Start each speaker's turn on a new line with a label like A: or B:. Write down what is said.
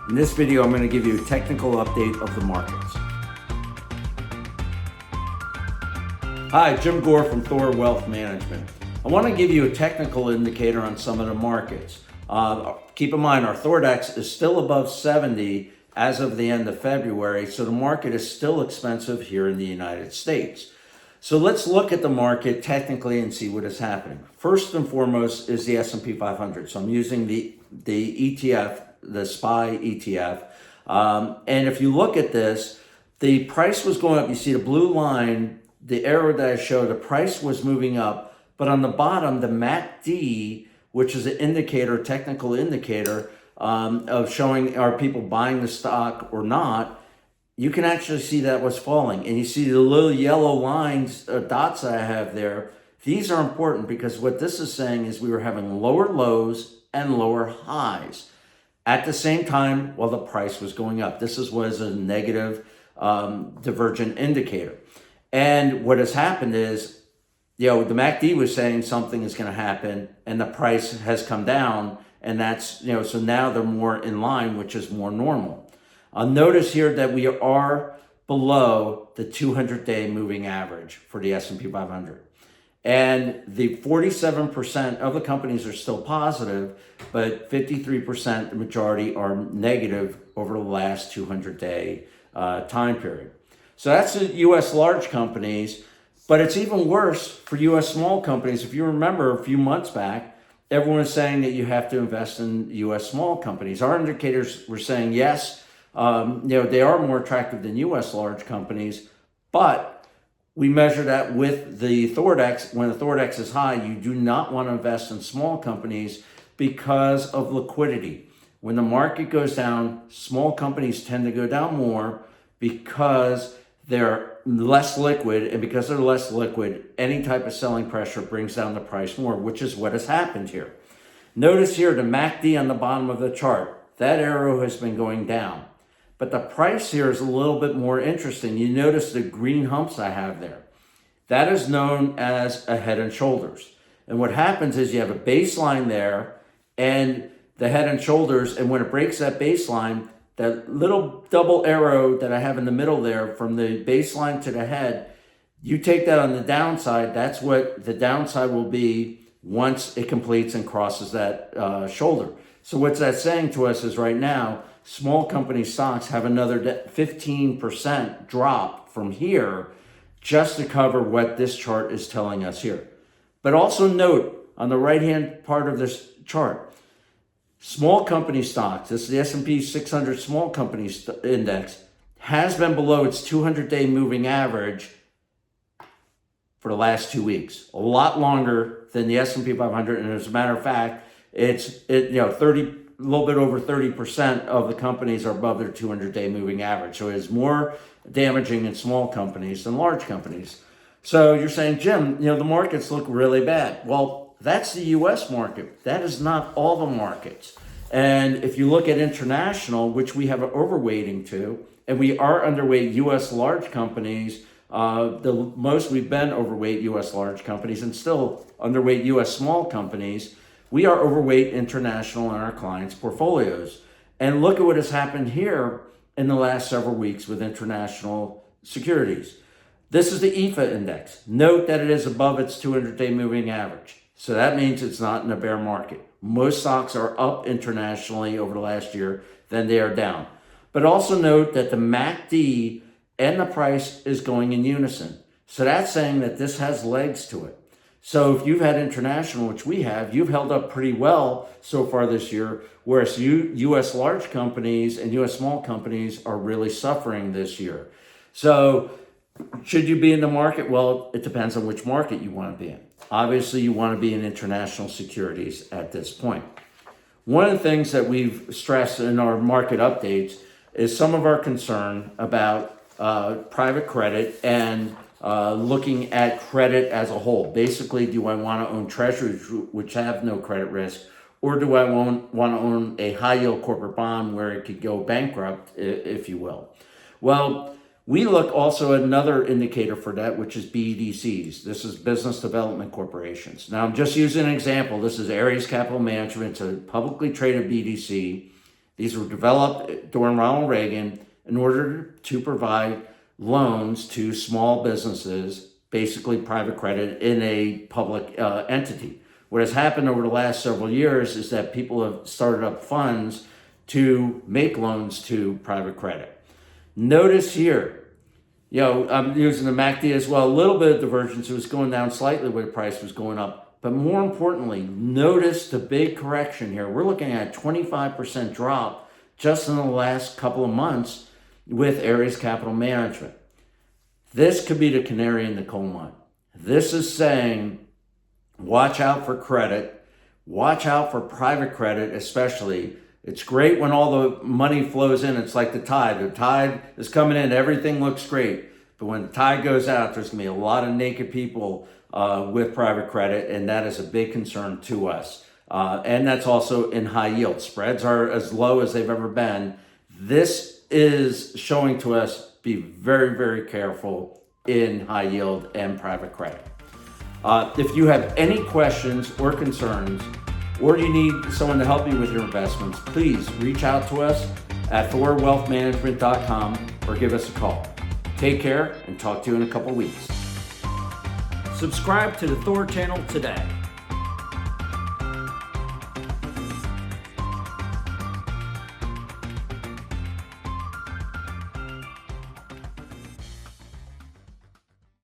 A: In this video, I'm going to give you a technical update of the markets. Hi, Jim Gore from THOR Wealth Management. I want to give you a technical indicator on some of the markets. Keep in mind, our THORdex is still above 70 as of the end of February, so the market is still expensive here in the United States. So let's look at the market technically and see what is happening. First and foremost is the S&P 500. So I'm using the ETF, the SPY ETF. And if you look at this, the price was going up. You see the blue line, the arrow that I showed, the price was moving up. But on the bottom, the MACD, which is an indicator, technical indicator of showing are people buying the stock or not, you can actually see that was falling. And you see the little yellow lines, dots I have there. These are important because what this is saying is we were having lower lows and lower highs at the same time while the price was going up. This was a negative divergent indicator. And what has happened is, the MACD was saying something is going to happen and the price has come down, and that's, so now they're more in line, which is more normal. Notice here that we are below the 200-day moving average for the S&P 500. And the 47% of the companies are still positive, but 53%, the majority, are negative over the last 200-day time period. So that's the U.S. large companies, but it's even worse for U.S. small companies. If you remember a few months back, everyone was saying that you have to invest in U.S. small companies. Our indicators were saying, yes, they are more attractive than U.S. large companies, but we measure that with the THORdex. When the THORdex is high, you do not want to invest in small companies because of liquidity. When the market goes down, small companies tend to go down more because they're less liquid, and because they're less liquid, any type of selling pressure brings down the price more, which is what has happened here. Notice here the MACD on the bottom of the chart. That arrow has been going down. But the price here is a little bit more interesting. You notice the green humps I have there. That is known as a head and shoulders. And what happens is you have a baseline there and the head and shoulders, and when it breaks that baseline, that little double arrow that I have in the middle there from the baseline to the head, you take that on the downside, that's what the downside will be once it completes and crosses that shoulder. So what's that saying to us is right now, small company stocks have another 15% drop from here just to cover what this chart is telling us here. But also note on the right-hand part of this chart, small company stocks, this is the S&P 600 Small Companies Index, has been below its 200-day moving average for the last 2 weeks. A lot longer than the S&P 500, and as a matter of fact, it's a little bit over 30% of the companies are above their 200-day moving average. So it is more damaging in small companies than large companies. So you're saying, Jim, the markets look really bad. Well, that's the U.S. market. That is not all the markets. And if you look at international, which we have an overweighting to, and we are underweight U.S. large companies, the most we've been overweight U.S. large companies and still underweight U.S. small companies, we are overweight international in our clients' portfolios. And look at what has happened here in the last several weeks with international securities. This is the EFA index. Note that it is above its 200-day moving average. So that means it's not in a bear market. Most stocks are up internationally over the last year, then they are down. But also note that the MACD and the price is going in unison. So that's saying that this has legs to it. So if you've had international, which we have, you've held up pretty well so far this year, whereas U.S. large companies and U.S. small companies are really suffering this year. So should you be in the market? Well, it depends on which market you want to be in. Obviously, you want to be in international securities at this point. One of the things that we've stressed in our market updates is some of our concern about private credit and looking at credit as a whole. Basically, do I want to own treasuries which have no credit risk, or do I want to own a high-yield corporate bond where it could go bankrupt, if you will? Well, we look also at another indicator for that, which is BDCs. This is business development corporations. Now, I'm just using an example. This is Ares Capital Management. It's a publicly traded BDC. These were developed during Ronald Reagan in order to provide loans to small businesses, basically private credit in a public entity. What has happened over the last several years is that people have started up funds to make loans to private credit. Notice here, I'm using the MACD as well, a little bit of divergence. It was going down slightly where the price was going up. But more importantly, notice the big correction here. We're looking at a 25% drop just in the last couple of months with Ares Capital Management. This could be the canary in the coal mine. This is saying, watch out for credit, watch out for private credit especially. It's great when all the money flows in. It's like the tide. The tide is coming in, everything looks great. But when the tide goes out, there's gonna be a lot of naked people with private credit, and that is a big concern to us. And that's also in high yield. Spreads are as low as they've ever been. This is showing to us be very, very careful in high yield and private credit. If you have any questions or concerns, or you need someone to help you with your investments, please reach out to us at THORwealthmanagement.com or give us a call. Take care and talk to you in a couple weeks.
B: Subscribe to the THOR channel today.